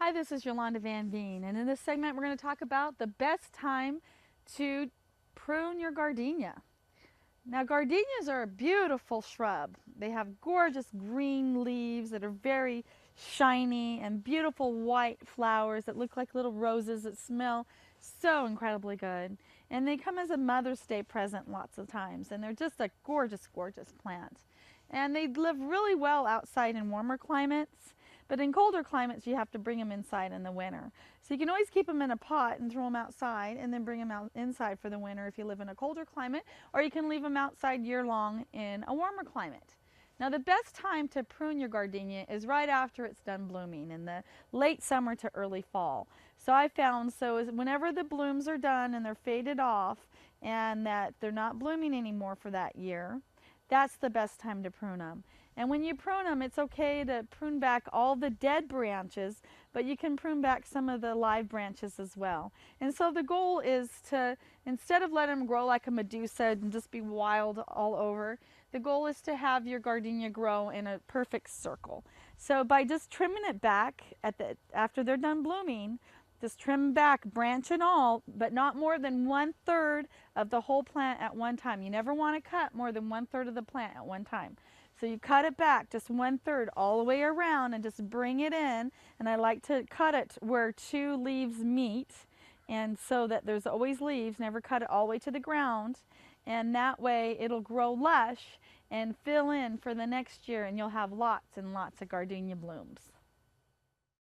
Hi, this is Yolanda Van Veen, and in this segment we're going to talk about the best time to prune your gardenia. Now, gardenias are a beautiful shrub. They have gorgeous green leaves that are very shiny and beautiful white flowers that look like little roses that smell so incredibly good. And they come as a Mother's Day present lots of times, and they're just a gorgeous, gorgeous plant. And they live really well outside in warmer climates, but in colder climates you have to bring them inside in the winter. So you can always keep them in a pot and throw them outside and then bring them out inside for the winter if you live in a colder climate, or you can leave them outside year long in a warmer climate. Now, the best time to prune your gardenia is right after it's done blooming in the late summer to early fall. So I found whenever the blooms are done and they're faded off and that they're not blooming anymore for that year, that's the best time to prune them. And when you prune them, it's okay to prune back all the dead branches, but you can prune back some of the live branches as well. And so the goal is to, instead of letting them grow like a Medusa and just be wild all over, the goal is to have your gardenia grow in a perfect circle. So by just trimming it back after they're done blooming, just trim back, branch and all, but not more than 1/3 of the whole plant at one time. You never want to cut more than 1/3 of the plant at one time. So you cut it back just 1/3 all the way around and just bring it in. And I like to cut it where two leaves meet, and so that there's always leaves, never cut it all the way to the ground. And that way it'll grow lush and fill in for the next year, and you'll have lots and lots of gardenia blooms.